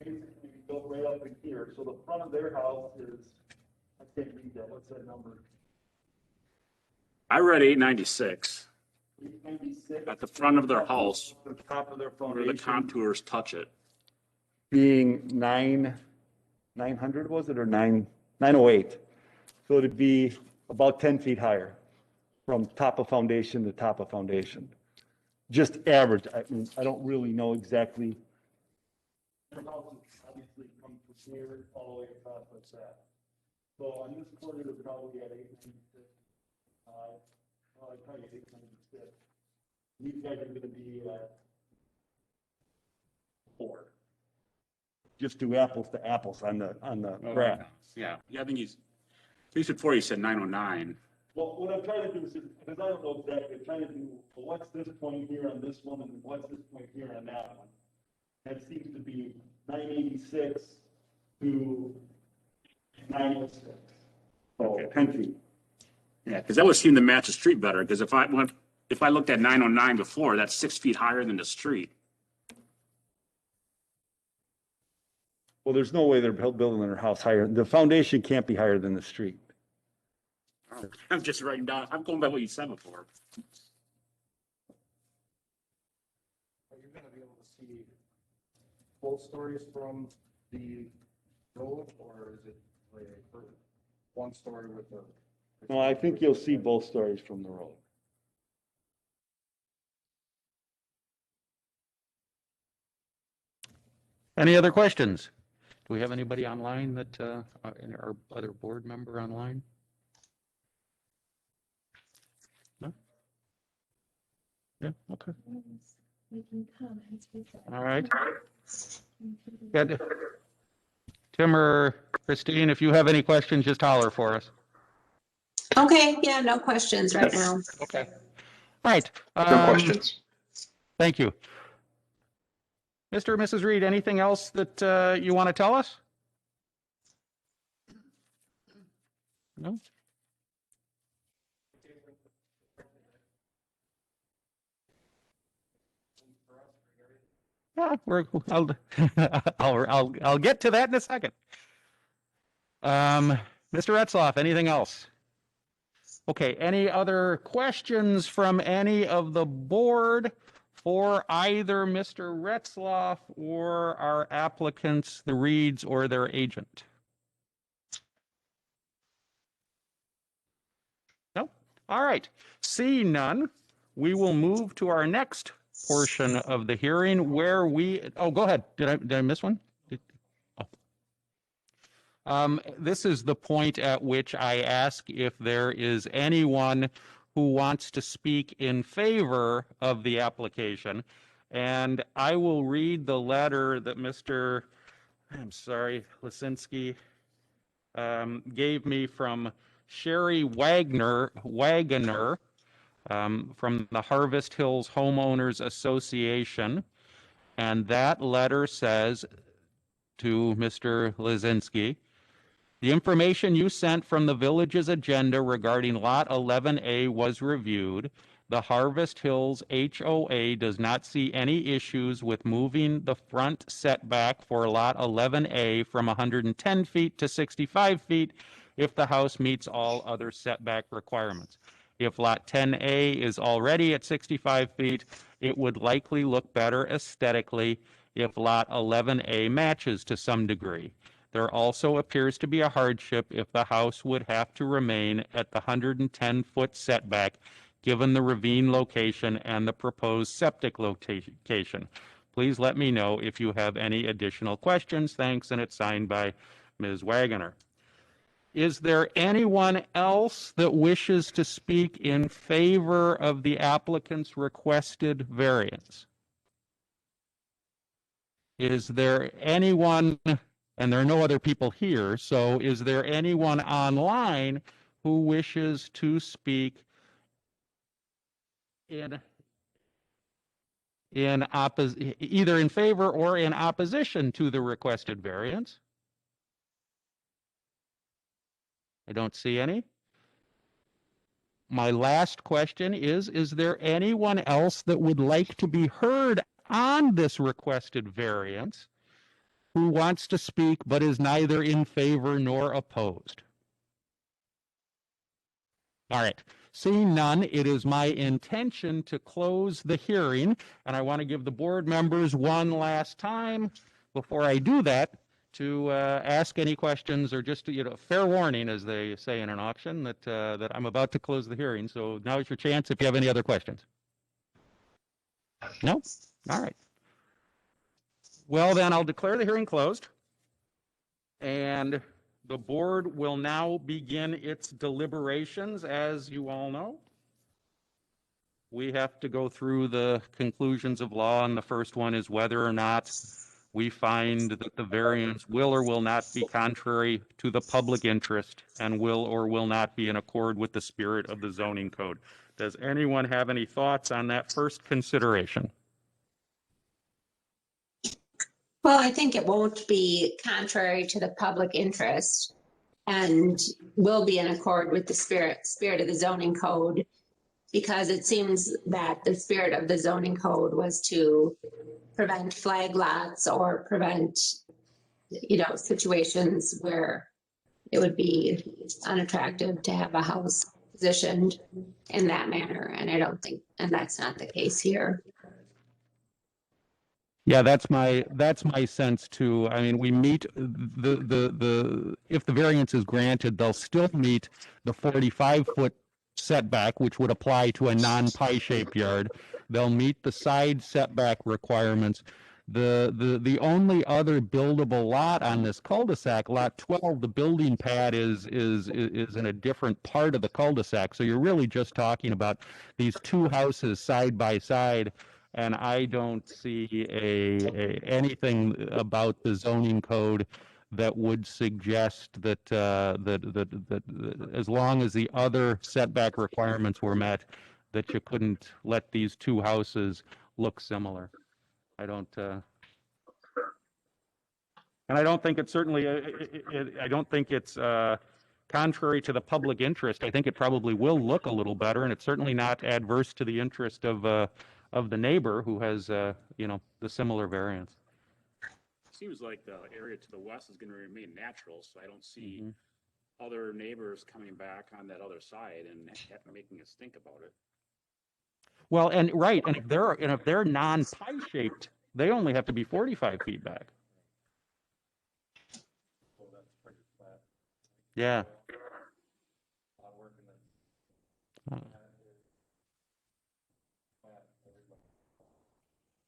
basically built right up in here, so the front of their house is, I can't read that, what's that number? I read 896 896. at the front of their house, The top of their where foundation. the contours touch it. Being 900 was it, or 908? So it'd be about 10 feet higher from top of foundation to top of foundation. Just average, I mean, I don't really know exactly. Their house is obviously come from here all the way across like that. So on this corner, they're probably at 896. Well, I'd probably 896. These guys are gonna be at 4. Just do apples to apples on the graph. Yeah, I think you said 4, you said 909. Well, what I'm trying to do is, because I don't know exactly, I'm trying to do, well, what's this point here on this one, and what's this point here on that one? That seems to be 986 to 906. So 10 feet. Yeah, because that would seem to match the street better, because if I looked at 909 before, that's 6 feet higher than the street. Well, there's no way they're building their house higher. The foundation can't be higher than the street. I'm just writing down, I'm going by what you said before. Are you going to be able to see both stories from the road, or is it like one story with the? No, I think you'll see both stories from the road. Any other questions? Do we have anybody online that, our other board member online? No? Yeah, okay. All right. Good. Tim or Christine, if you have any questions, just holler for us. Okay, yeah, no questions right now. Okay. All right. No questions. Thank you. Mr. or Mrs. Reed, anything else that you want to tell us? No? Yeah, I'll get to that in a second. Mr. Retzloff, anything else? Okay, any other questions from any of the board for either Mr. Retzloff or our applicants, the Reeds, or their agent? No? All right. Seeing none, we will move to our next portion of the hearing where oh, go ahead. Did I miss one? This is the point at which I ask if there is anyone who wants to speak in favor of the application. And I will read the letter that Mr. Lisinski gave me from Sherry Wagoner from the Harvest Hills Homeowners Association. And that letter says to Mr. Lisinski, the information you sent from the village's agenda regarding Lot 11A was reviewed. The Harvest Hills HOA does not see any issues with moving the front setback for Lot 11A from 110 feet to 65 feet if the house meets all other setback requirements. If lot 10A is already at 65 feet, it would likely look better aesthetically if lot 11A matches to some degree. There also appears to be a hardship if the house would have to remain at the 110-foot setback given the ravine location and the proposed septic location. Please let me know if you have any additional questions. Thanks, and it's signed by Ms. Wagoner. Is there anyone else that wishes to speak in favor of the applicant's requested variance? Is there anyone, and there are no other people here, so is there anyone online who wishes to speak either in favor or in opposition to the requested variance? I don't see any. My last question is there anyone else that would like to be heard on this requested variance who wants to speak but is neither in favor nor opposed? All right. Seeing none, it is my intention to close the hearing, and I want to give the board members one last time before I do that to ask any questions, or just fair warning, as they say in an auction, that I'm about to close the hearing. So now is your chance if you have any other questions. No? All right. Well, then I'll declare the hearing closed, and the board will now begin its deliberations. As you all know, we have to go through the conclusions of law, and the first one is whether or not we find that the variance will or will not be contrary to the public interest and will or will not be in accord with the spirit of the zoning code. Does anyone have any thoughts on that first consideration? Well, I think it won't be contrary to the public interest and will be in accord with the spirit of the zoning code, because it seems that the spirit of the zoning code was to prevent flag lots or prevent, situations where it would be unattractive to have a house positioned in that manner. And that's not the case here. Yeah, that's my sense too. I mean, we meet if the variance is granted, they'll still meet the 45-foot setback, which would apply to a non-pie shaped yard. They'll meet the side setback requirements. The only other buildable lot on this cul-de-sac, lot 12, the building pad is in a different part of the cul-de-sac. So you're really just talking about these two houses side by side. And I don't see anything about the zoning code that would suggest that as long as the other setback requirements were met, that you couldn't let these two houses look similar. I don't, and I don't think it's certainly, I don't think it's contrary to the public interest. I think it probably will look a little better, and it's certainly not adverse to the interest of the neighbor who has, the similar variance. Seems like the area to the west is going to remain natural, so I don't see other neighbors coming back on that other side and making us think about it. Well, and right, and if they're non-pie shaped, they only have to be 45 feet back. Yeah.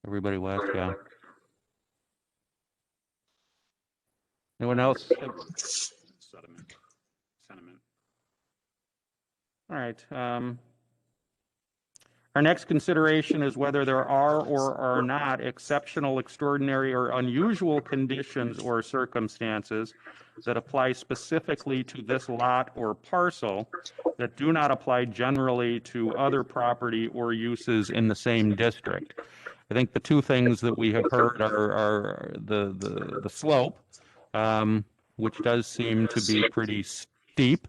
Everybody west, yeah. Anyone else? Sentiment. All right. Our next consideration is whether there are or are not exceptional, extraordinary, or unusual conditions or circumstances that apply specifically to this lot or parcel that do not apply generally to other property or uses in the same district. I think the two things that we have heard are the slope, which does seem to be pretty steep,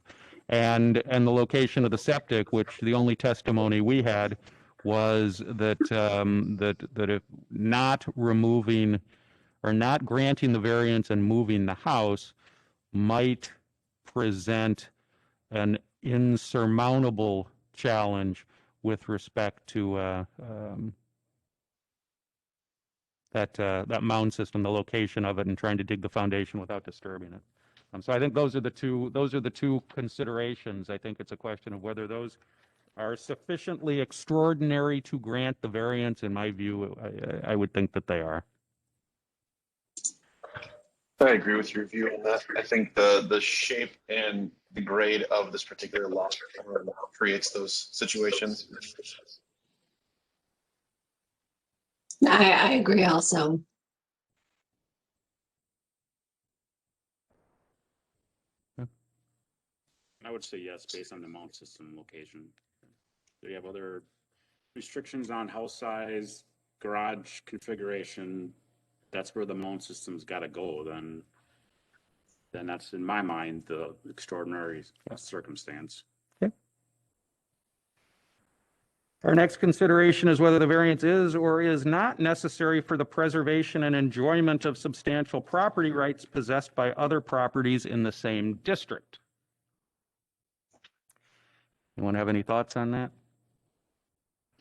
and the location of the septic, which the only testimony we had was that that if not removing or not granting the variance and moving the house might present an insurmountable challenge with respect to that mound system, the location of it, and trying to dig the foundation without disturbing it. So I think those are the two considerations. I think it's a question of whether those are sufficiently extraordinary to grant the variance. In my view, I would think that they are. I agree with your view on that. I think the shape and the grade of this particular lot creates those situations. I agree also. I would say yes, based on the mount system location. Do you have other restrictions on house size, garage configuration? That's where the mount system's got to go. Then that's, in my mind, the extraordinary circumstance. Okay. Our next consideration is whether the variance is or is not necessary for the preservation and enjoyment of substantial property rights possessed by other properties in the same district. Anyone have any thoughts on that?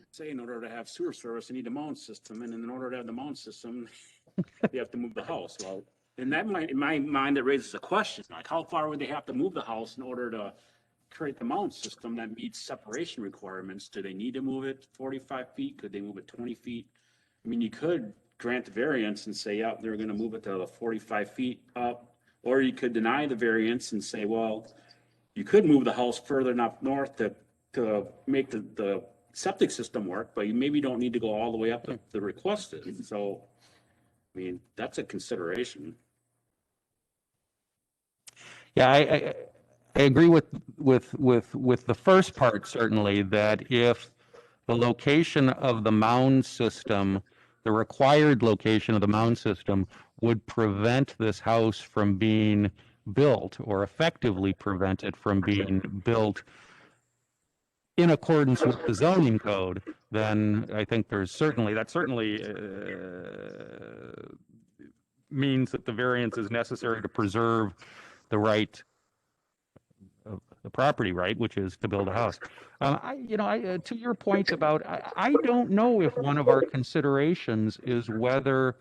Say in order to have sewer service, you need a mound system, and in order to have the mound system, you have to move the house. Well, in my mind, that raises a question, like how far would they have to move the house in order to create the mound system that meets separation requirements? Do they need to move it 45 feet? Could they move it 20 feet? I mean, you could grant the variance and say, yeah, they're going to move it to the 45 feet up, or you could deny the variance and say, well, you could move the house further enough north to make the septic system work, but you maybe don't need to go all the way up to the requested. So, I mean, that's a consideration. Yeah, I agree with the first part, certainly, that if the location of the mound system, the required location of the mound system, would prevent this house from being built, or effectively prevent it from being built in accordance with the zoning code, then I think that certainly means that the variance is necessary to preserve the right of the property right, which is to build a house. To your point about, I don't know if one of our considerations is whether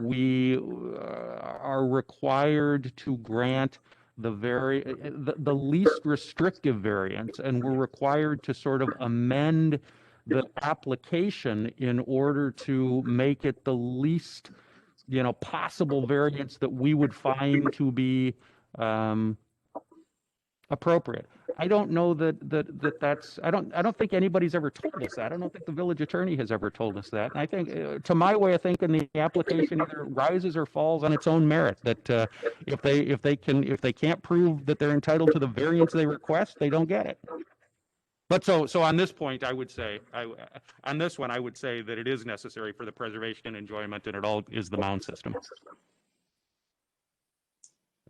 we are required to grant the least restrictive variance, and we're required to sort of amend the application in order to make it the least, possible variance that we would find to be appropriate. I don't know that's. I don't think anybody's ever told us that. I don't think the village attorney has ever told us that. And I think, to my way of thinking, the application either rises or falls on its own merit. That if they can't prove that they're entitled to the variance they request, they don't get it. But so on this point, I would say, on this one, I would say that it is necessary for the preservation and enjoyment, and it all is the mound system.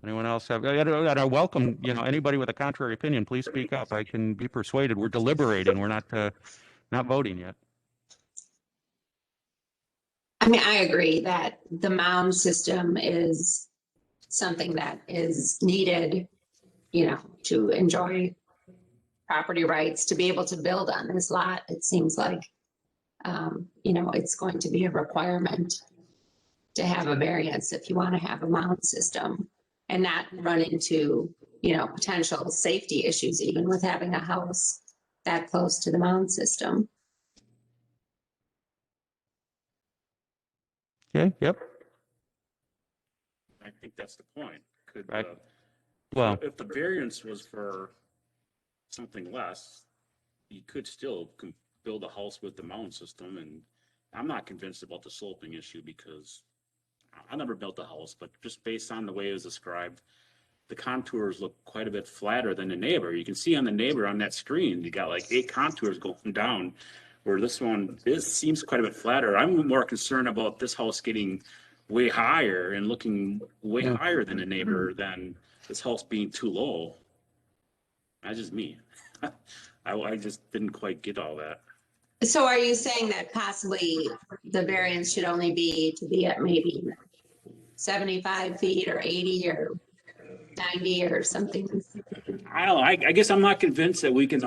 Anyone else have? And I welcome, anybody with a contrary opinion. Please speak up. I can be persuaded. We're deliberating. We're not voting yet. I mean, I agree that the mound system is something that is needed, to enjoy property rights, to be able to build on this lot. It seems like, it's going to be a requirement to have a variance if you want to have a mound system and not run into, potential safety issues, even with having a house that close to the mound system. Okay. Yep. I think that's the point. Could, right. Well, if the variance was for something less, you could still build a house with the mound system. And I'm not convinced about the sloping issue, because I never built a house, but just based on the way it was described, the contours look quite a bit flatter than the neighbor. You can see on the neighbor on that screen, you got like 8 contours going down, where this one seems quite a bit flatter. I'm more concerned about this house getting way higher and looking way higher than the neighbor than this house being too low. That's just me. I just didn't quite get all that. So are you saying that possibly the variance should only be at maybe 75 feet or 80 or 90 or something? I don't know, I guess I'm not convinced that we can,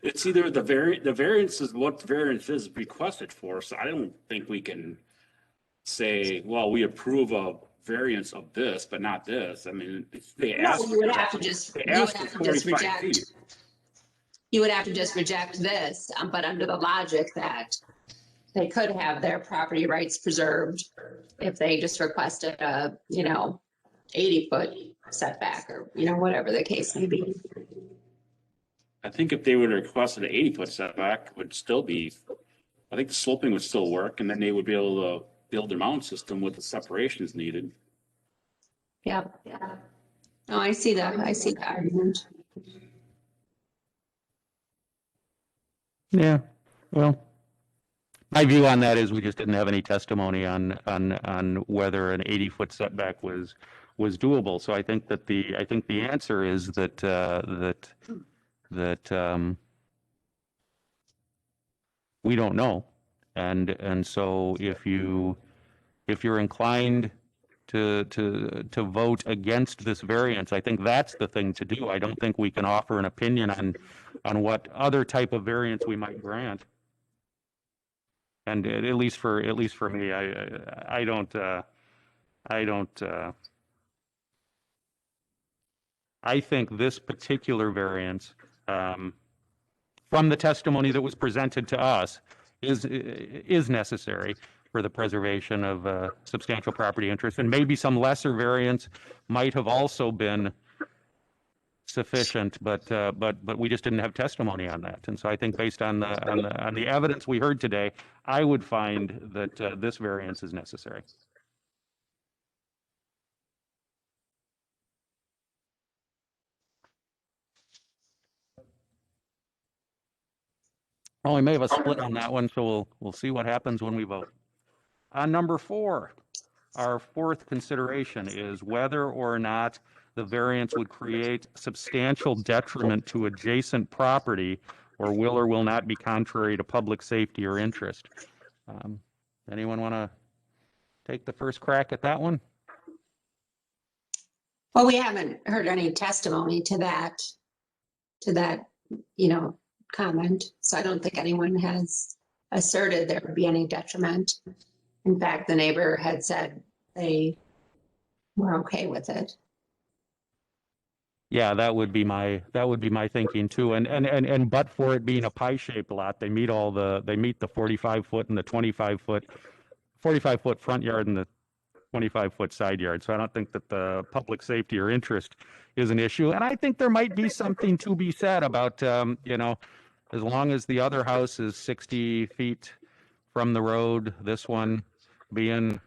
it's either the variance is what the variance is requested for, so I don't think we can say, well, we approve a variance of this, but not this. I mean, they No, asked. you would have to just, They you would asked for have to just 45 reject, feet. you would have to just reject this, but under the logic that they could have their property rights preserved if they just requested a, 80-foot setback or, whatever the case may be. I think if they would have requested an 80-foot setback, would still be, I think the sloping would still work, and then they would be able to build their mound system with the separations needed. Yeah. No, I see that. I see the argument. Yeah, well, my view on that is we just didn't have any testimony on whether an 80-foot setback was doable. So I think that the answer is that we don't know. And so if you're inclined to vote against this variance, I think that's the thing to do. I don't think we can offer an opinion on what other type of variance we might grant. And at least for me, I don't I think this particular variance, from the testimony that was presented to us, is necessary for the preservation of substantial property interest, and maybe some lesser variance might have also been sufficient, but we just didn't have testimony on that. And so I think based on the evidence we heard today, I would find that this variance is necessary. Well, we may have a split on that one, so we'll see what happens when we vote. On number 4, our fourth consideration is whether or not the variance would create substantial detriment to adjacent property or will not be contrary to public safety or interest. Anyone want to take the first crack at that one? Well, we haven't heard any testimony to that, comment. So I don't think anyone has asserted there would be any detriment. In fact, the neighbor had said they were okay with it. Yeah, that would be my thinking too. And but for it being a pie-shaped lot, they meet the 45-foot and the 45-foot front yard and the 25-foot side yard. So I don't think that the public safety or interest is an issue. And I think there might be something to be said about as long as the other house is 60 feet from the road, this one being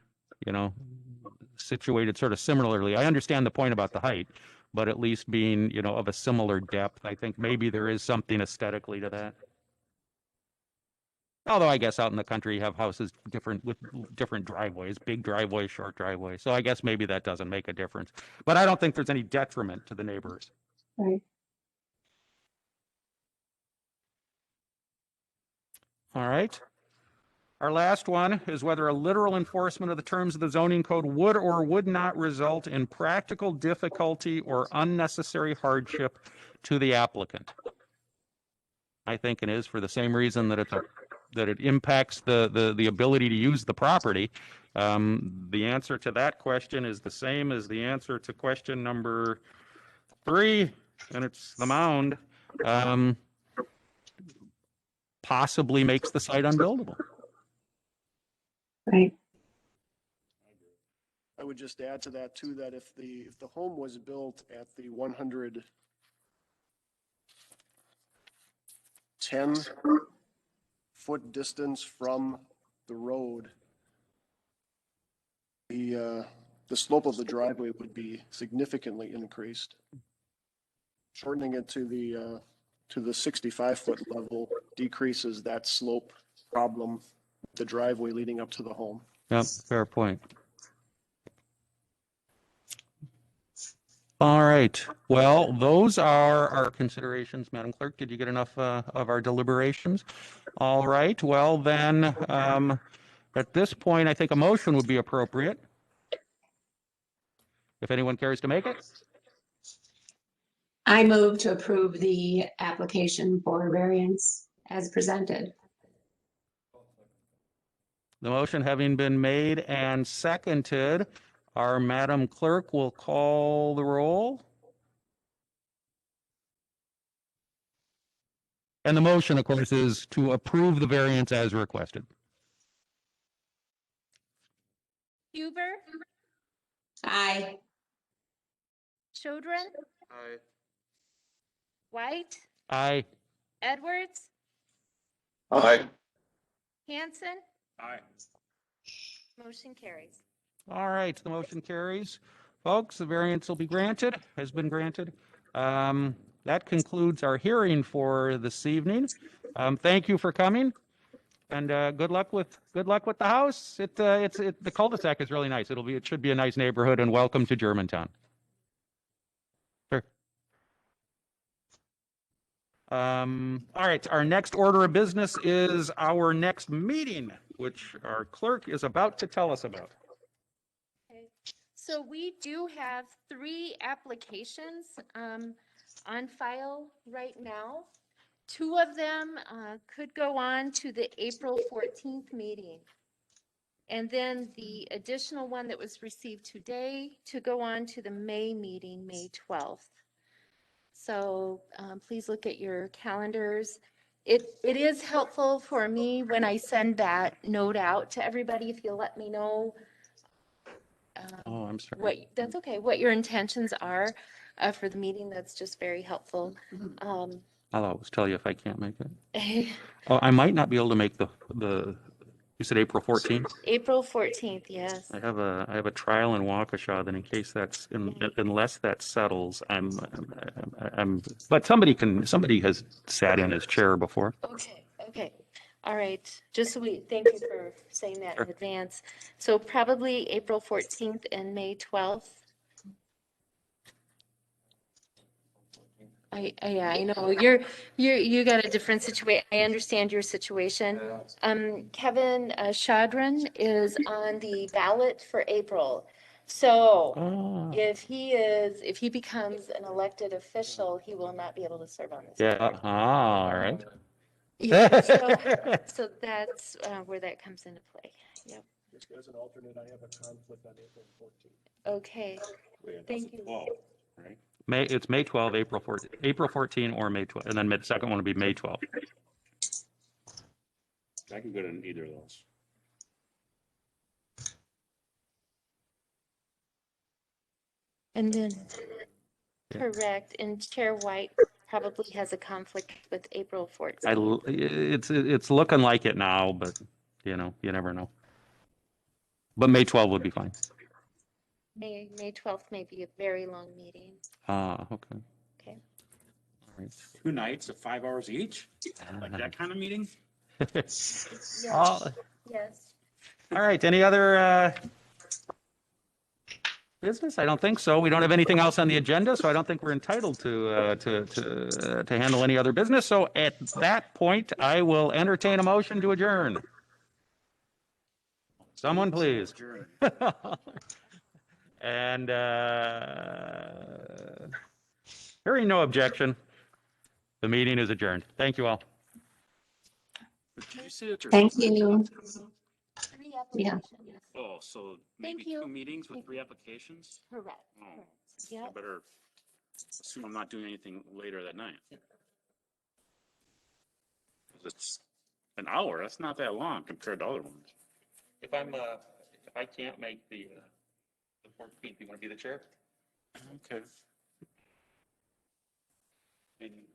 situated sort of similarly. I understand the point about the height, but at least being, of a similar depth, I think maybe there is something aesthetically to that. Although I guess out in the country you have houses with different driveways, big driveway, short driveway. So I guess maybe that doesn't make a difference. But I don't think there's any detriment to the neighbors. Right. All right. Our last one is whether a literal enforcement of the terms of the zoning code would or would not result in practical difficulty or unnecessary hardship to the applicant. I think it is, for the same reason that it impacts the ability to use the property. The answer to that question is the same as the answer to question number 3, and it's the mound. Possibly makes the site unbuildable. Right. I would just add to that too, that if the home was built at the 110-foot distance from the road, the slope of the driveway would be significantly increased. Shortening it to the 65-foot level decreases that slope problem, the driveway leading up to the home. Yep, fair point. All right. Well, those are our considerations. Madam Clerk, did you get enough of our deliberations? All right. Well, then, at this point, I think a motion would be appropriate. If anyone cares to make it. I move to approve the application for variance as presented. The motion having been made and seconded, our Madam Clerk will call the roll. And the motion, of course, is to approve the variance as requested. Huber, Aye. Chaudron, Aye. White, Aye. Edwards, Aye. Hanson, Aye. motion carries. All right, the motion carries. Folks, the variance will be granted, has been granted. That concludes our hearing for this evening. Thank you for coming, and good luck with the house. The cul-de-sac is really nice. It should be a nice neighborhood, and welcome to Germantown. Sure. All right, our next order of business is our next meeting, which our clerk is about to tell us about. Okay. So we do have 3 applications on file right now. 2 of them could go on to the April 14th meeting. And then the additional one that was received today to go on to the May meeting, May 12th. So please look at your calendars. It is helpful for me when I send that note out to everybody, if you'll let me know Oh, I'm sorry. that's okay, what your intentions are for the meeting. That's just very helpful. I'll always tell you if I can't make it. Oh, I might not be able to make you said April 14th? April 14th, yes. I have a trial in Waukesha that in case unless that settles, but somebody has sat in his chair before. Okay. All right. Thank you for saying that in advance. So probably April 14th and May 12th. I know you got a different situation. I understand your situation. Kevin Chaudron is on the ballot for April. So Oh. if he becomes an elected official, he will not be able to serve on this. Yeah. All right. Yeah, so that's where that comes into play. Yep. As an alternate, I have a conflict on April 14th. Okay. Thank you. It's May 12, April 14 or May 12, and then the second one will be May 12. I can go to either of those. And then, correct, and Chair White probably has a conflict with April 14th. It's looking like it now, but you never know. But May 12 would be fine. May 12th may be a very long meeting. Okay. Okay. All right. 2 nights of 5 hours each? Like that kind of meeting? Yes. All Yes. right. Any other business? I don't think so. We don't have anything else on the agenda, so I don't think we're entitled to handle any other business. So at that point, I will entertain a motion to adjourn. Someone, please. And hearing no objection, the meeting is adjourned. Thank you all. Did you say that there's Thank 3 you. 3 applications. Oh, so Thank maybe you. 2 meetings with 3 applications? Correct. Oh, Correct. I Yep. better assume I'm not doing anything later that night. 'Cause it's an hour. That's not that long compared to other ones. If I can't make the 14th, you want to be the chair? Okay. And